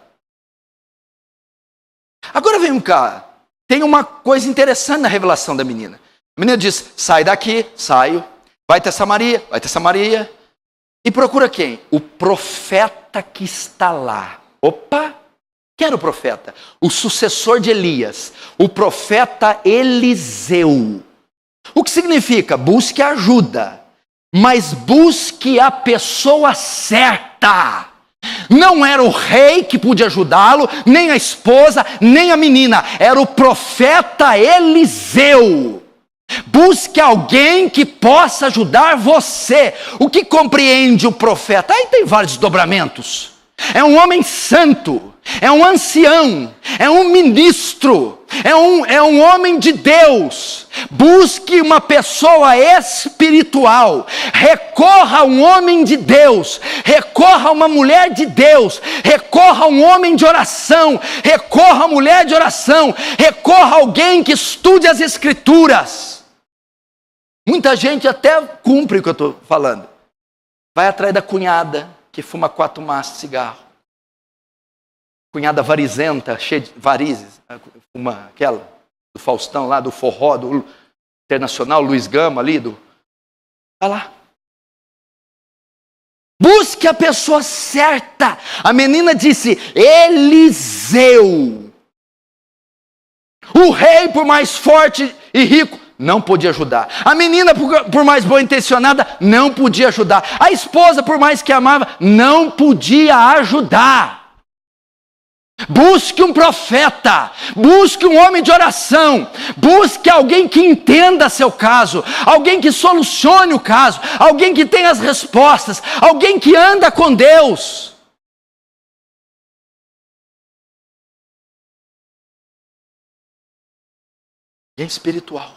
Agora vem cá. Tem uma coisa interessante na revelação da menina. A menina diz: sai daqui, saio. Vai até Samaria. E procura quem? O profeta que está lá. Opa! Quem era o profeta? O sucessor de Elias. O profeta Eliseu. O que significa? Busque ajuda. Mas busque a pessoa certa. Não era o rei que podia ajudá-lo, nem a esposa, nem a menina. Era o profeta Eliseu. Busque alguém que possa ajudar você. O que compreende o profeta? Aí tem vários desdobramentos. É um homem santo, é um ancião, é um ministro, é um homem de Deus. Busque uma pessoa espiritual, recorra a um homem de Deus, recorra a uma mulher de Deus, recorra a um homem de oração, recorra a mulher de oração, recorra a alguém que estude as escrituras. Muita gente até cumpre o que eu estou falando. Vai atrás da cunhada que fuma 4 maços de cigarro. Cunhada varizenta, cheia de varizes. Aquela do Faustão lá, do forró, do Internacional, Luiz Gama ali. Vai lá. Busque a pessoa certa. A menina disse: Eliseu. O rei, por mais forte e rico, não podia ajudar. A menina, por mais boa intencionada, não podia ajudar. A esposa, por mais que amava, não podia ajudar. Busque um profeta, busque um homem de oração, busque alguém que entenda seu caso, alguém que solucione o caso, alguém que tenha as respostas, alguém que anda com Deus. É espiritual.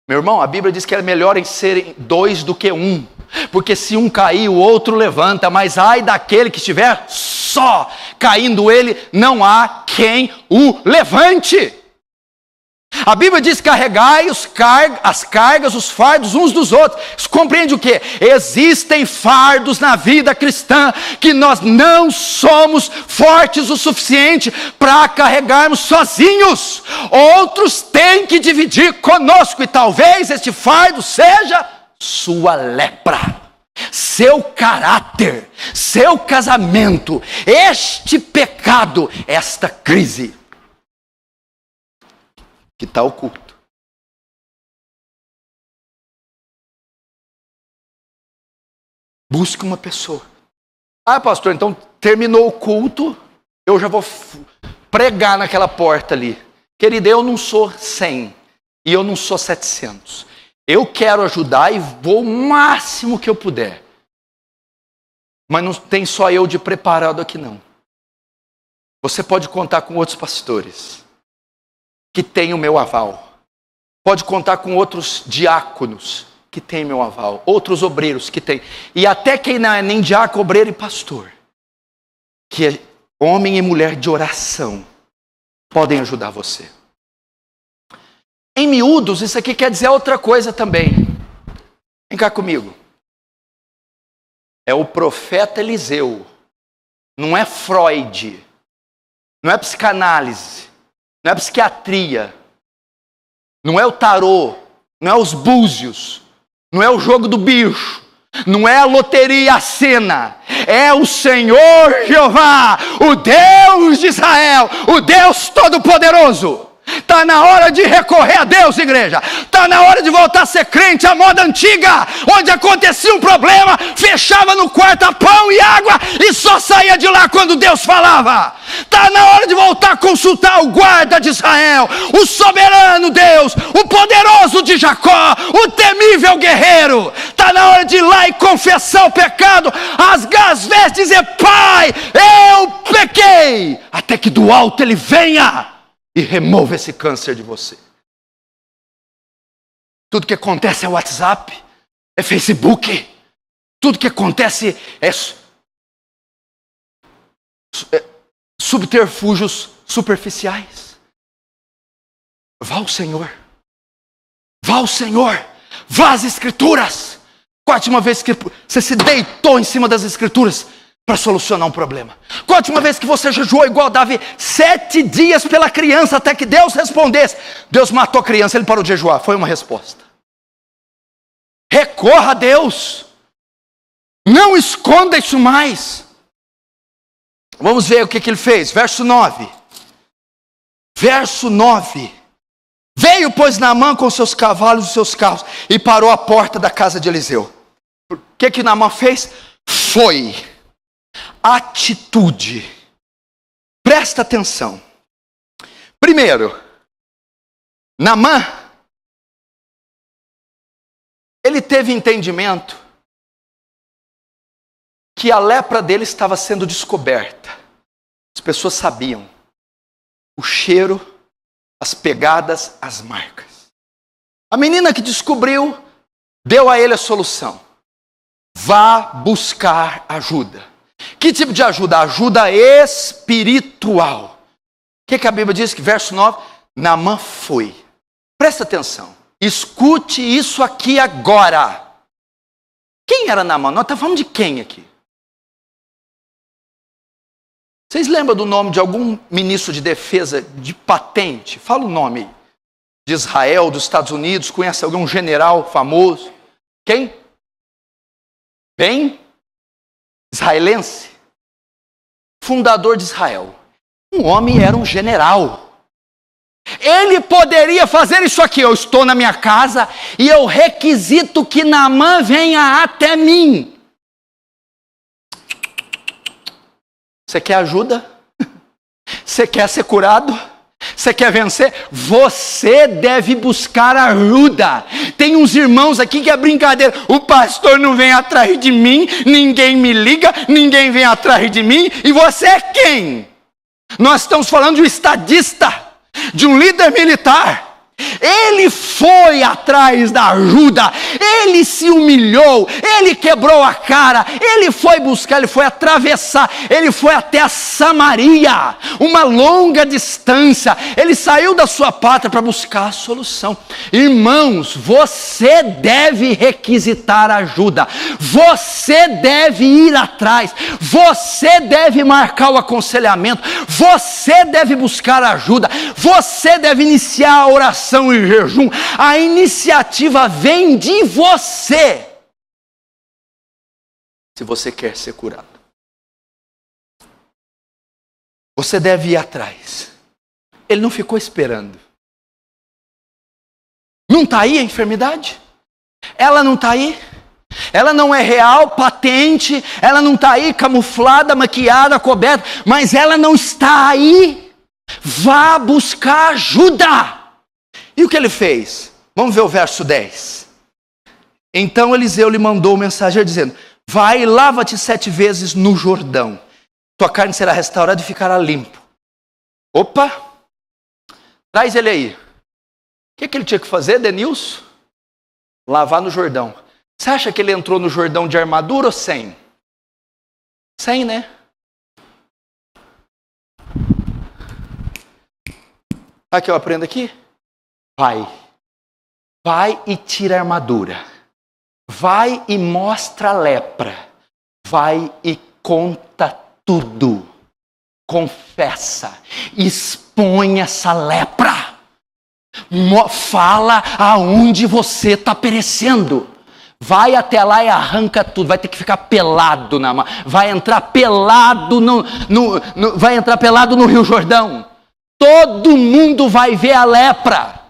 Meu irmão, a Bíblia diz que é melhor em serem dois do que um, porque se um cair, o outro levanta, mas ai daquele que estiver só, caindo ele, não há quem o levante. A Bíblia diz: carregai as cargas, os fardos uns dos outros. Isso compreende o quê? Existem fardos na vida cristã que nós não somos fortes o suficiente para carregarmos sozinhos. Outros têm que dividir conosco, e talvez este fardo seja sua lepra, seu caráter, seu casamento, este pecado, esta crise. Que tal o culto? Busque uma pessoa. Ah, pastor, então terminou o culto, eu já vou pregar naquela porta ali. Querida, eu não sou 100 e eu não sou 700. Eu quero ajudar e vou o máximo que eu puder. Mas não tem só eu de preparado aqui não. Você pode contar com outros pastores que tem o meu aval. Pode contar com outros diáconos que tem meu aval. Outros obreiros que tem. E até quem não é nem diácono, obreiro e pastor, que é homem e mulher de oração, podem ajudar você. Em miúdos, isso aqui quer dizer outra coisa também. Vem cá comigo. É o profeta Eliseu. Não é Freud. Não é psicanálise. Não é psiquiatria, não é o tarô, não é os búzios, não é o jogo do bicho, não é a loteria, a cena, é o Senhor Jeová, o Deus de Israel, o Deus Todo-Poderoso. Está na hora de recorrer a Deus, igreja. Está na hora de voltar a ser crente à moda antiga, onde acontecia um problema, fechava no quarto a pão e água e só saía de lá quando Deus falava. Está na hora de voltar a consultar o guarda de Israel, o soberano Deus, o poderoso de Jacó, o temível guerreiro. Está na hora de ir lá e confessar o pecado, rasgar as vestes e dizer: Pai, eu pequei, até que do alto Ele venha e remova esse câncer de você. Tudo que acontece é WhatsApp, é Facebook. Tudo que acontece é subterfúgios superficiais. Vá ao Senhor. Vá ao Senhor. Vá às Escrituras. Qual a última vez que você se deitou em cima das Escrituras para solucionar um problema? Qual a última vez que você jejuou igual Davi, 7 dias pela criança, até que Deus respondesse? Deus matou a criança, ele parou de jejuar. Foi uma resposta. Recorra a Deus. Não esconda isso mais. Vamos ver o que ele fez. Verso 9. Verso 9. Veio, pois, Naamã com seus cavalos e seus carros e parou à porta da casa de Eliseu. O que Naamã fez? Foi. Atitude. Presta atenção. Primeiro, Naamã, ele teve entendimento que a lepra dele estava sendo descoberta. As pessoas sabiam o cheiro, as pegadas, as marcas. A menina que descobriu deu a ele a solução. Vá buscar ajuda. Que tipo de ajuda? Ajuda espiritual. O que a Bíblia diz? Que verso 9, Naamã foi. Presta atenção. Escute isso aqui agora. Quem era Naamã? Nós estamos falando de quem aqui? Vocês lembram do nome de algum ministro de defesa de patente? Fala o nome. De Israel, dos Estados Unidos. Conhece algum general famoso? Quem? Bem? Israelense? Fundador de Israel. Um homem era um general. Ele poderia fazer isso aqui: eu estou na minha casa e eu requisito que Naamã venha até mim. Você quer ajuda? Você quer ser curado? Você quer vencer? Você deve buscar ajuda. Tem uns irmãos aqui que é brincadeira. O pastor não vem atrás de mim, ninguém me liga, ninguém vem atrás de mim. E você é quem? Nós estamos falando de um estadista, de um líder militar. Ele foi atrás da ajuda, ele se humilhou, ele quebrou a cara, ele foi buscar, ele foi atravessar, ele foi até a Samaria, uma longa distância, ele saiu da sua pátria para buscar a solução. Irmãos, você deve requisitar ajuda, você deve ir atrás, você deve marcar o aconselhamento, você deve buscar ajuda, você deve iniciar a oração e jejum. A iniciativa vem de você, se você quer ser curado. Você deve ir atrás. Ele não ficou esperando. Não está aí a enfermidade? Ela não está aí? Ela não é real, patente, ela não está aí camuflada, maquiada, coberta, mas ela não está aí. Vá buscar ajuda. E o que ele fez? Vamos ver o verso 10. Então Eliseu lhe mandou o mensageiro dizendo: vai e lava-te 7 vezes no Jordão. Tua carne será restaurada e ficará limpo. Opa! Traz ele aí. O que ele tinha que fazer, Denilson? Lavar no Jordão. Você acha que ele entrou no Jordão de armadura ou sem? Sem, né? Sabe o que eu aprendo aqui? Vai e tira a armadura. Vai e mostra a lepra. Vai e conta tudo. Confessa. Expõe essa lepra. Fala aonde você está perecendo. Vai até lá e arranca tudo. Vai ter que ficar pelado na mão. Vai entrar pelado vai entrar pelado no Rio Jordão. Todo mundo vai ver a lepra.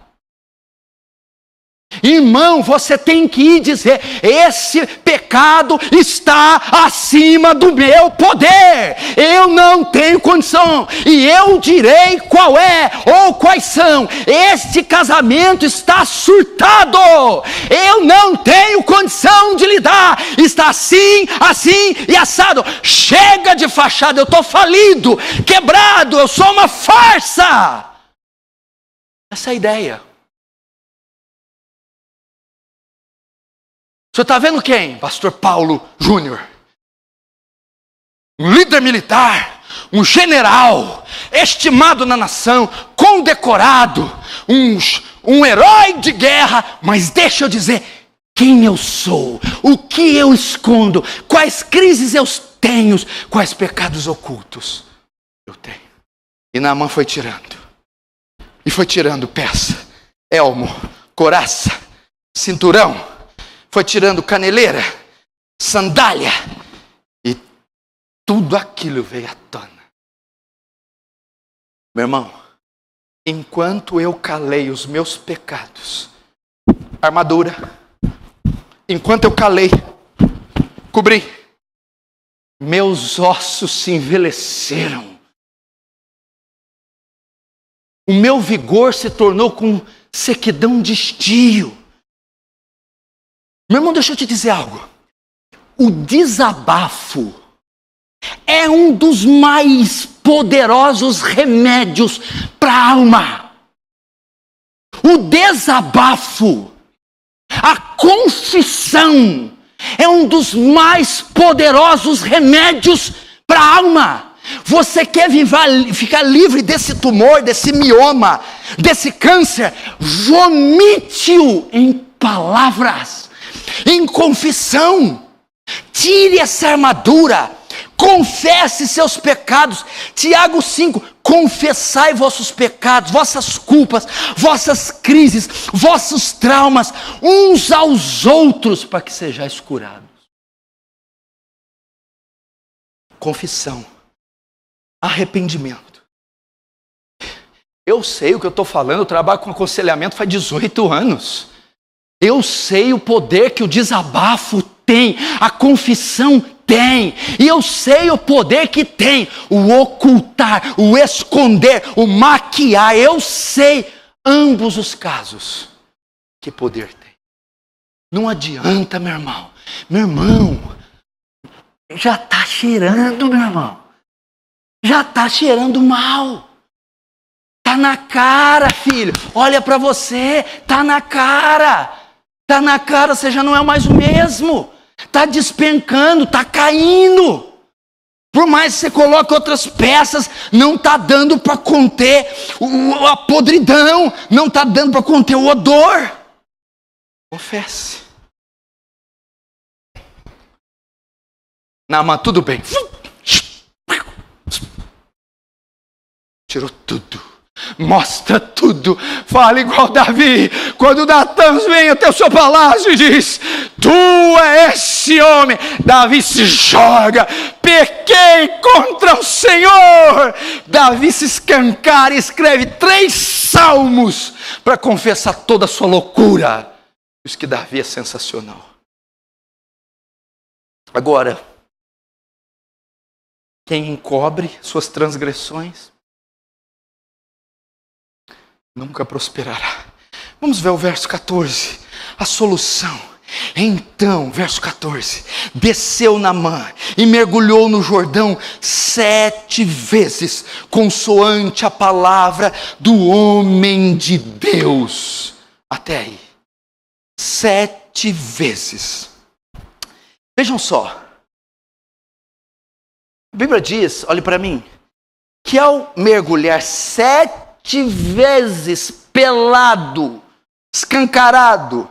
Irmão, você tem que ir dizer: esse pecado está acima do meu poder, eu não tenho condição, e eu direi qual é ou quais são. Este casamento está surtado, eu não tenho condição de lidar, está assim, assim e assado. Chega de fachada, eu estou falido, quebrado, eu sou uma farsa. Essa é a ideia. O senhor está vendo quem? Pastor Paulo Júnior. Um líder militar, um general, estimado na nação, condecorado, um herói de guerra. Mas deixa eu dizer quem eu sou, o que eu escondo, quais crises eu tenho, quais pecados ocultos eu tenho. E Naamã foi tirando. E foi tirando peça, elmo, couraça, cinturão. Foi tirando caneleira, sandália, e tudo aquilo veio à tona. Meu irmão, enquanto eu calei os meus pecados, armadura, enquanto eu calei, cobri, meus ossos se envelheceram. O meu vigor se tornou com sequidão de estio. Meu irmão, deixa eu te dizer algo. O desabafo é um dos mais poderosos remédios para a alma. O desabafo, a confissão, é um dos mais poderosos remédios para a alma. Você quer ficar livre desse tumor, desse mioma, desse câncer? Vomite-o em palavras. Em confissão, tire essa armadura, confesse seus pecados. Tiago 5, confessai vossos pecados, vossas culpas, vossas crises, vossos traumas, uns aos outros, para que sejais curados. Confissão, arrependimento. Eu sei o que eu estou falando, eu trabalho com aconselhamento faz 18 anos. Eu sei o poder que o desabafo tem, a confissão tem. E eu sei o poder que tem o ocultar, o esconder, o maquiar. Eu sei ambos os casos. Que poder tem. Não adianta, meu irmão. Meu irmão, já está cheirando, meu irmão. Já está cheirando mal. Tá na cara, filho. Olha para você, tá na cara. Tá na cara, você já não é mais o mesmo. Tá despencando, tá caindo. Por mais que você coloque outras peças, não tá dando para conter a podridão, não tá dando para conter o odor. Confesse. Naamã, tudo bem. Tirou tudo. Mostra tudo, fala igual Davi, quando Natan vem até o seu palácio e diz, tu é esse homem, Davi se joga, pequei contra o Senhor, Davi se escancara e escreve 3 salmos para confessar toda a sua loucura. Por isso que Davi é sensacional. Agora, quem encobre suas transgressões nunca prosperará. Vamos ver o verso 14, a solução. Então, verso 14, desceu Naamã e mergulhou no Jordão 7 vezes, consoante a palavra do homem de Deus. Até aí, 7 vezes. Vejam só, a Bíblia diz, olhe para mim, que ao mergulhar 7 vezes pelado, escancarado,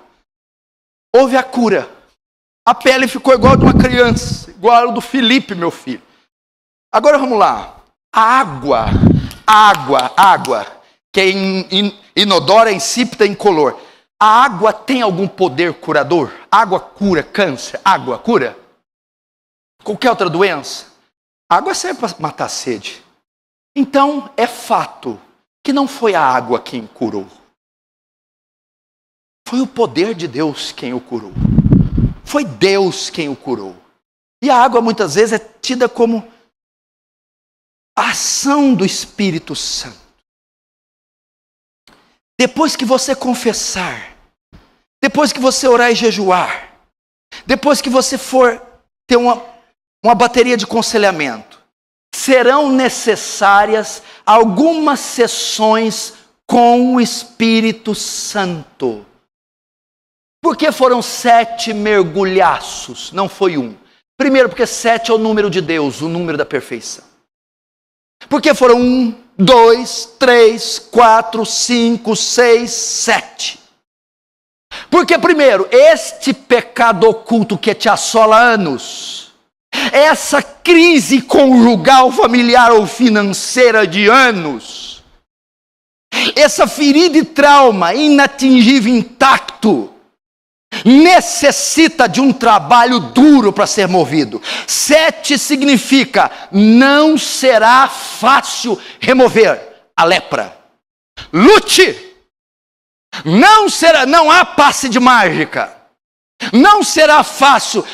houve a cura. A pele ficou igual a de uma criança, igual a do Felipe, meu filho. Agora vamos lá. A água, que é inodora, insípida, incolor. A água tem algum poder curador? Água cura câncer? Água cura? Qualquer outra doença? A água serve para matar a sede. Então, é fato que não foi a água quem curou. Foi o poder de Deus quem o curou. Foi Deus quem o curou. E a água muitas vezes é tida como a ação do Espírito Santo. Depois que você confessar, depois que você orar e jejuar, depois que você for ter uma bateria de aconselhamento, serão necessárias algumas sessões com o Espírito Santo. Por que foram 7 mergulhaços? Não foi um. Primeiro, porque 7 é o número de Deus, o número da perfeição. Por que foram 1, 2, 3, 4, 5, 6, 7? Porque, primeiro, este pecado oculto que te assola há anos, essa crise conjugal, familiar ou financeira de anos, essa ferida e trauma inatingível, intacto, necessita de um trabalho duro para ser movido. 7 significa, não será fácil remover a lepra. Lute! Não há passe de mágica. Não será fácil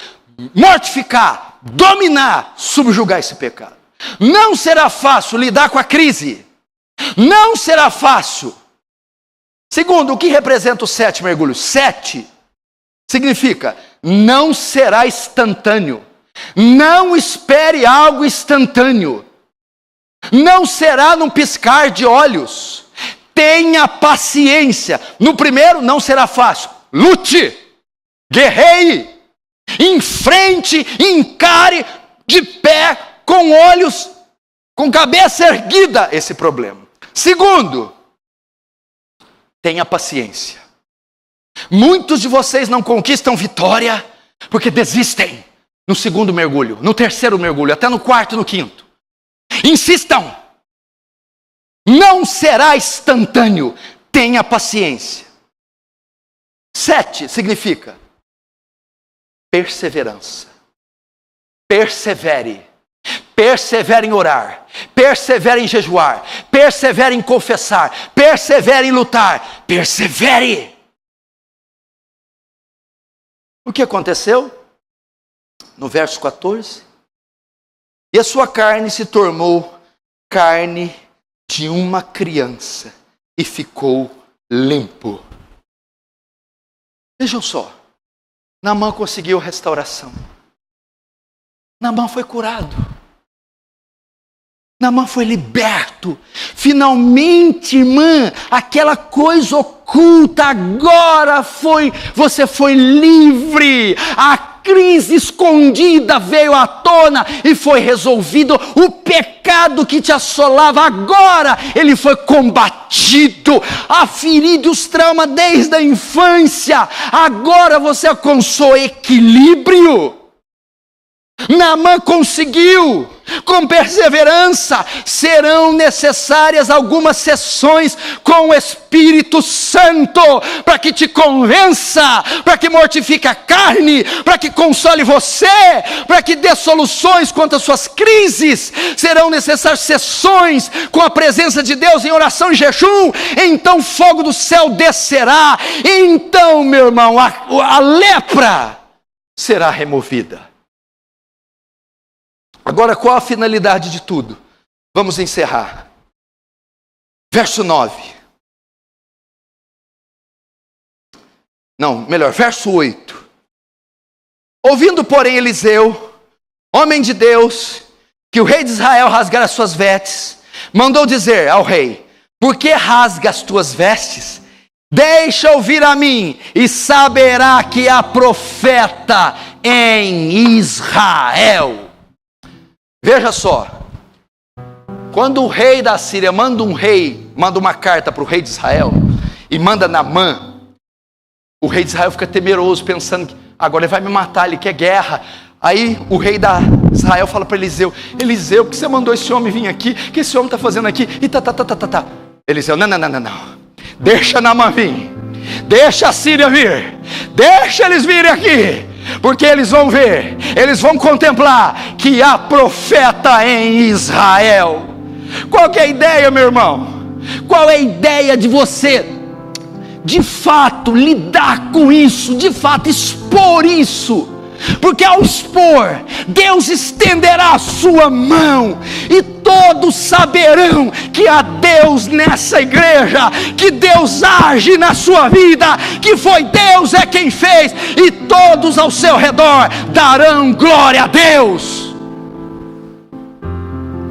mortificar, dominar, subjugar esse pecado. Não será fácil lidar com a crise. Não será fácil. Segundo, o que representa os 7 mergulhos? 7 significa, não será instantâneo. Não espere algo instantâneo. Não será num piscar de olhos. Tenha paciência. No primeiro, não será fácil. Lute, guerreie, enfrente, encare de pé, com olhos, com cabeça erguida esse problema. Segundo, tenha paciência. Muitos de vocês não conquistam vitória porque desistem no segundo mergulho, no terceiro mergulho, até no quarto e no quinto. Insistam. Não será instantâneo. Tenha paciência. 7 significa perseverança. Persevere. persevera em orar, persevera em jejuar, persevera em confessar, persevera em lutar, persevere. O que aconteceu? No verso 14. E a sua carne se tornou carne de uma criança e ficou limpo. Vejam só, Naamã conseguiu restauração. Naamã foi curado. Naamã foi liberto. Finalmente, irmã, aquela coisa oculta agora você foi livre. A crise escondida veio à tona e foi resolvido. O pecado que te assolava agora, ele foi combatido. A ferida e os traumas desde a infância, agora você alcançou equilíbrio. Naamã conseguiu, com perseverança. Serão necessárias algumas sessões com o Espírito Santo, para que te convença, para que mortifique a carne, para que console você, para que dê soluções quanto às suas crises. Serão necessárias sessões com a presença de Deus em oração e jejum. Então o fogo do céu descerá. Então, meu irmão, a lepra será removida. Agora, qual a finalidade de tudo? Vamos encerrar. Verso 9. Não, melhor, verso 8. Ouvindo, porém, Eliseu, homem de Deus, que o rei de Israel rasgara as suas vestes, mandou dizer ao rei: por que rasga as tuas vestes? Deixa ouvir a mim, e saberá que há profeta em Israel. Veja só, quando o rei da Síria manda uma carta para o rei de Israel, e manda Naamã, o rei de Israel fica temeroso, pensando que agora ele vai me matar, ele quer guerra. Aí o rei da Israel fala para Eliseu: Eliseu, por que você mandou esse homem vir aqui? O que esse homem está fazendo aqui? E tá. Eliseu: não. Deixa Naamã vir, deixa a Síria vir, deixa eles virem aqui. Porque eles vão ver, eles vão contemplar que há profeta em Israel. Qual que é a ideia, meu irmão? Qual é a ideia de você, de fato, lidar com isso, de fato, expor isso? Porque ao expor, Deus estenderá a sua mão, e todos saberão que há Deus nessa igreja, que Deus age na sua vida, que foi Deus é quem fez, e todos ao seu redor darão glória a Deus.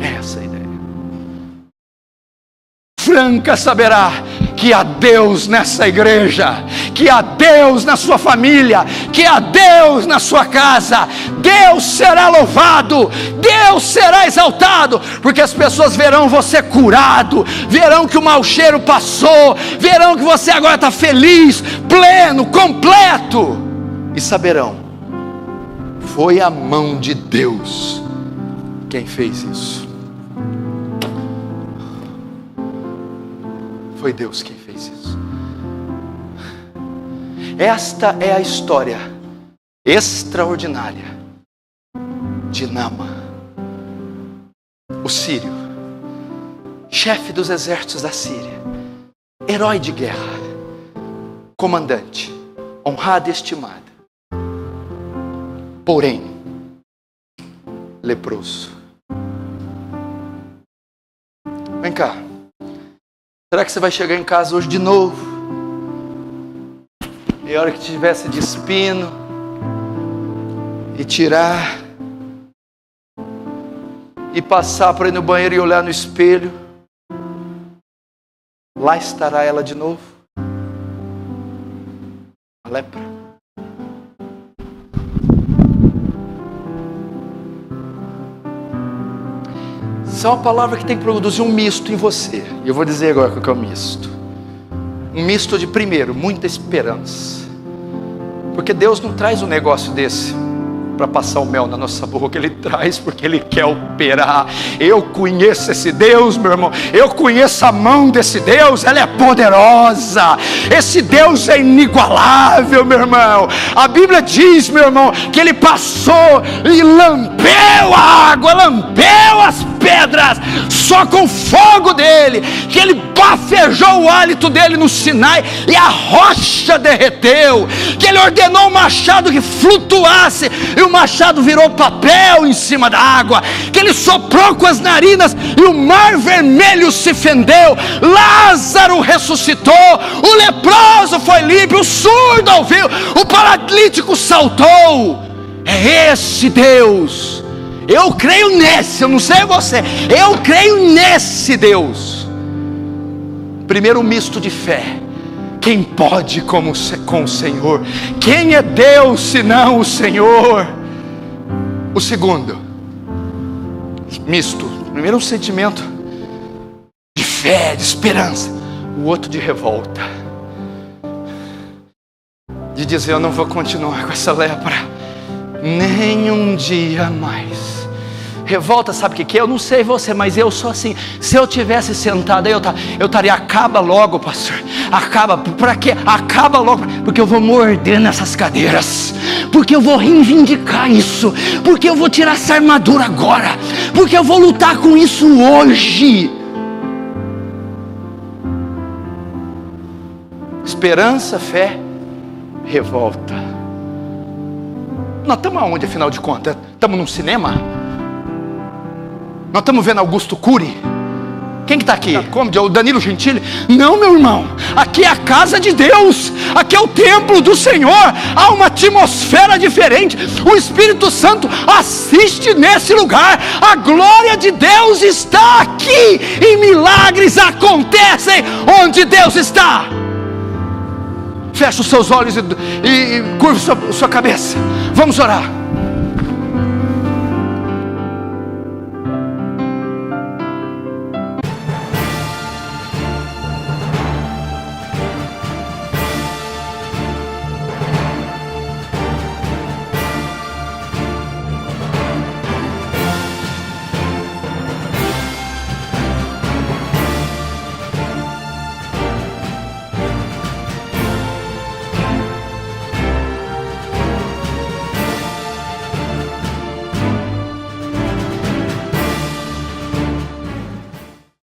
Essa é a ideia. Franca saberá que há Deus nessa igreja, que há Deus na sua família, que há Deus na sua casa. Deus será louvado, Deus será exaltado, porque as pessoas verão você curado, verão que o mau cheiro passou, verão que você agora está feliz, pleno, completo, e saberão: foi a mão de Deus quem fez isso. Foi Deus quem fez isso. Esta é a história extraordinária de Naamã, o sírio, chefe dos exércitos da Síria, herói de guerra, comandante, honrado e estimado, porém leproso. Vem cá. Será que você vai chegar em casa hoje de novo? E a hora que tivesse de espino, e tirar, e passar por ir no banheiro e olhar no espelho, lá estará ela de novo? A lepra. Isso é uma palavra que tem que produzir um misto em você. E eu vou dizer agora o que é o misto. Um misto de, primeiro, muita esperança. Porque Deus não traz um negócio desse para passar o mel na nossa boca. Ele traz porque Ele quer operar. Eu conheço esse Deus, meu irmão. Eu conheço a mão desse Deus. Ela é poderosa. Esse Deus é inigualável, meu irmão. A Bíblia diz, meu irmão, que Ele passou e lambeu a água, lambeu pedras, só com o fogo dele, que ele bafejou o hálito dele no Sinai e a rocha derreteu, que ele ordenou o machado que flutuasse e o machado virou papel em cima da água, que ele soprou com as narinas e o mar vermelho se fendeu, Lázaro ressuscitou, o leproso foi limpo, o surdo ouviu, o paralítico saltou. É esse Deus. Eu creio nesse, eu não sei você, eu creio nesse Deus. Primeiro, misto de fé. Quem pode com o Senhor? Quem é Deus senão o Senhor? O segundo, misto. Primeiro, um sentimento de fé, de esperança. O outro, de revolta, de dizer: eu não vou continuar com essa lepra nem um dia mais. Revolta, sabe o que é? Eu não sei você, mas eu sou assim. Se eu tivesse sentado aí, eu estaria: acaba logo, pastor. Acaba, para quê? Acaba logo, porque eu vou morder nessas cadeiras, porque eu vou reivindicar isso, porque eu vou tirar essa armadura agora, porque eu vou lutar com isso hoje. Esperança, fé, revolta. Nós estamos aonde, afinal de contas? Estamos num cinema? Nós estamos vendo Augusto Cury? Quem que está aqui? Como? O Danilo Gentili? Não, meu irmão, aqui é a casa de Deus, aqui é o templo do Senhor, há uma atmosfera diferente, o Espírito Santo assiste nesse lugar, a glória de Deus está aqui, e milagres acontecem onde Deus está. Feche os seus olhos e curva sua cabeça. Vamos orar.